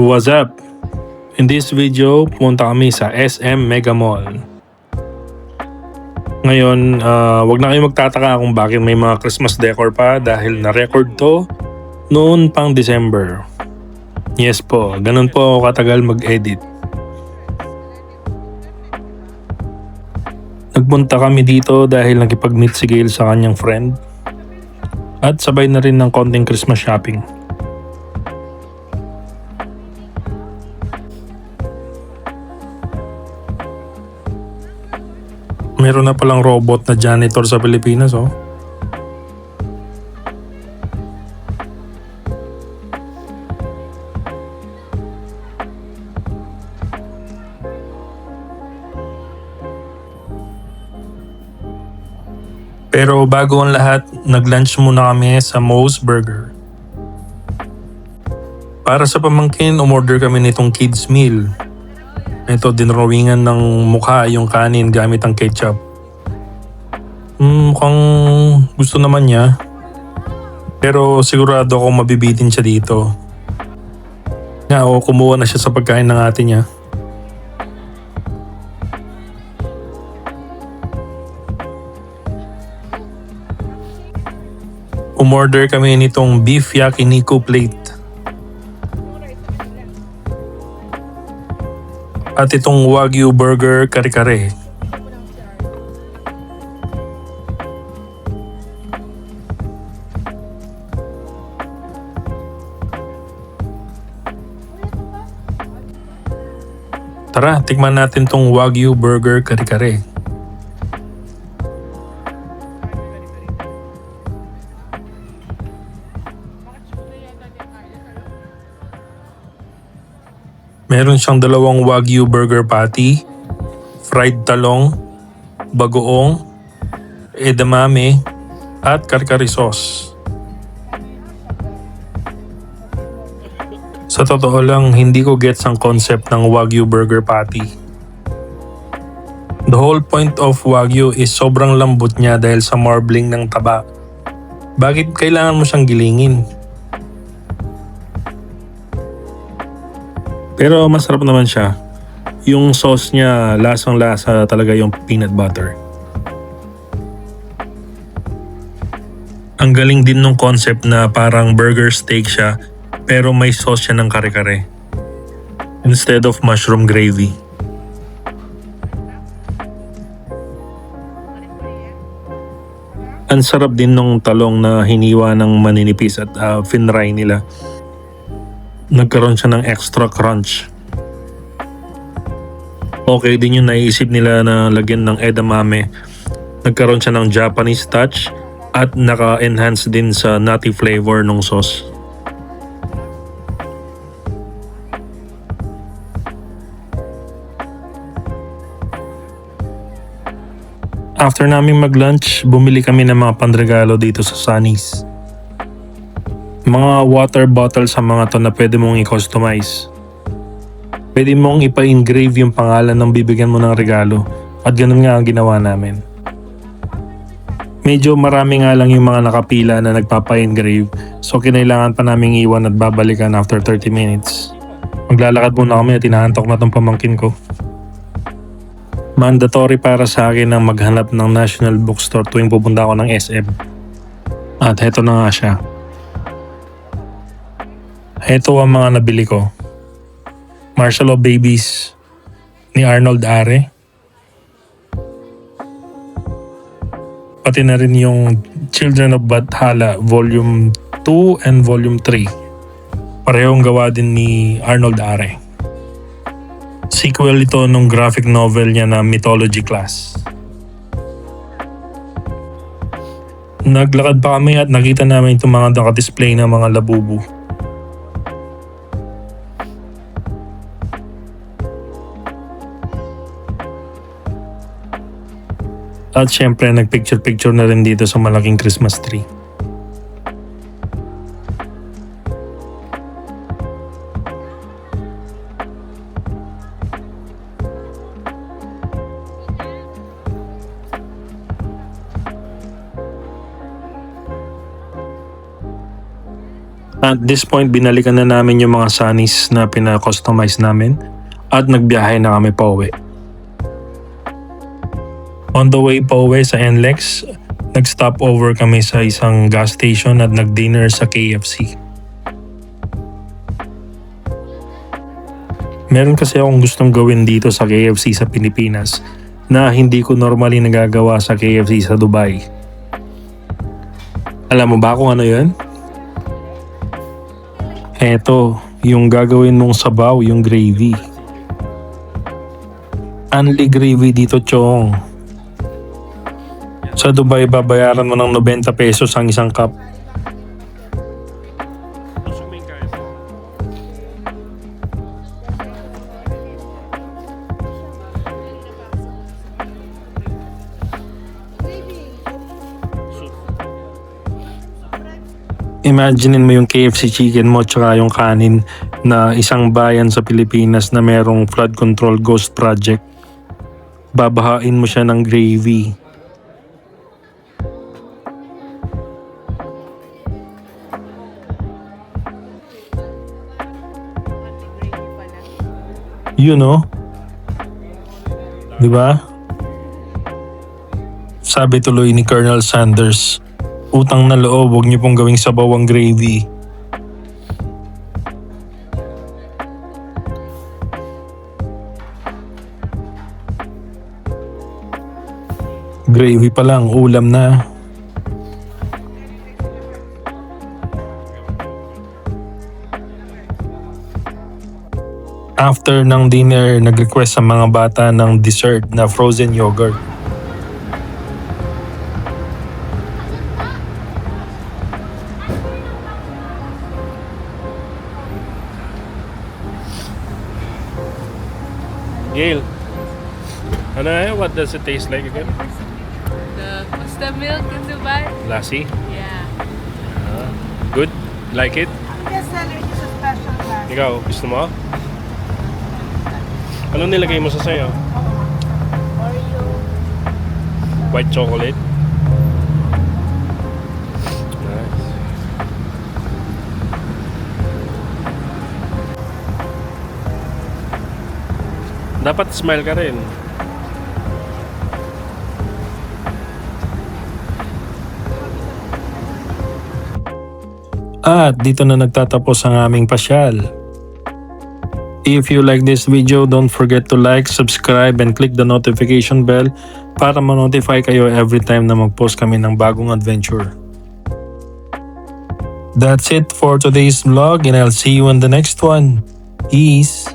What's up? In this video, pumunta kami sa SM Mega Mall. Ngayon, wag na kayo magtataka kung bakit may mga Christmas decor pa dahil na-record to noon pang December. Yes po, ganun po ako katagal mag-edit. Nagpunta kami dito dahil nakipag-meet si Gail sa kanyang friend at sabay na rin ng konting Christmas shopping. Meron na palang robot na janitor sa Pilipinas, oh. Pero bago ang lahat, nag-lunch muna kami sa Moe's Burger. Para sa pamangkin, umorder kami nitong kids meal. Ito, dinrawingan ng mukha yung kanin gamit ang ketchup. Mukhang gusto naman niya. Pero sigurado akong mabibitin siya dito. Nga o, kumuha na siya sa pagkain ng ate niya. Umorder kami nitong beef yakiniku plate. At itong Wagyu burger kare-kare. Tara, tikman natin tong Wagyu burger kare-kare. Meron siyang dalawang Wagyu burger patty, fried talong, bagoong, edamame, at kare-kare sauce. Sa totoo lang, hindi ko gets ang concept ng Wagyu burger patty. The whole point of Wagyu is sobrang lambot niya dahil sa marbling ng taba. Bakit kailangan mo siyang gilingin? Pero masarap naman siya. Yung sauce niya, lasang-lasa talaga yung peanut butter. Ang galing din nung concept na parang burger steak siya, pero may sauce siya ng kare-kare instead of mushroom gravy. Ang sarap din nung talong na hiniwa ng maninipis at finry nila. Nagkaroon siya ng extra crunch. Okay din yung naisip nila na lagyan ng edamame. Nagkaroon siya ng Japanese touch at naka-enhance din sa nutty flavor ng sauce. After namin mag-lunch, bumili kami ng mga panregalo dito sa Sunny's. Mga water bottle sa mga to na pwede mong i-customize. Pwede mong ipa-engrave yung pangalan ng bibigyan mo ng regalo at ganun nga ang ginawa namin. Medyo marami nga lang yung mga nakapila na nagpapa-engrave, so kinailangan pa naming iwan at babalikan after 30 minutes. Maglalakad muna kami at inaantok na tong pamangkin ko. Mandatory para sa akin ang maghanap ng National Bookstore tuwing pupunta ako ng SM. At heto na nga siya. Heto ang mga nabili ko. Marshall of Babies ni Arnold Are. Pati na rin yung Children of Bathala Volume 2 and Volume 3. Parehong gawa din ni Arnold Are. Sequel ito nung graphic novel niya na Mythology Class. Naglakad pa kami at nakita namin itong mga naka-display na mga labubu. At syempre nagpicture-picture na rin dito sa malaking Christmas tree. At this point, binalikan na namin yung mga Sunnies na pina-customize namin at nagbiyahe na kami pa uwi. On the way pa uwi sa NLEX, nag-stop over kami sa isang gas station at nag-dinner sa KFC. Meron kasi akong gustong gawin dito sa KFC sa Pilipinas na hindi ko normally nagagawa sa KFC sa Dubai. Alam mo ba kung ano yun? Eto, yung gagawin mong sabaw, yung gravy. Only gravy dito, chong. Sa Dubai, babayaran mo ng 90 pesos ang isang cup. Imaginein mo yung KFC chicken mo tsaka yung kanin na isang bayan sa Pilipinas na merong flood control ghost project. Babahain mo siya ng gravy. You know? Diba? Sabi tuloy ni Colonel Sanders, utang na loob, huwag niyo pong gawing sabaw ang gravy. Gravy pa lang, ulam na. After ng dinner, nag-request sa mga bata ng dessert na frozen yogurt. Gail, what does it taste like again? What's the milk in Dubai? Lassi? Yeah. Good? Like it? Yes, seller is a special class. Ikaw, gusto mo? Ano nilagay mo sa sayo? Oreo. White chocolate? Nice. Dapat smile ka rin. At dito na nagtatapos ang aming pasyal. If you like this video, don't forget to like, subscribe, and click the notification bell para ma-notify kayo every time na mag-post kami ng bagong adventure. That's it for today's vlog and I'll see you in the next one. Peace!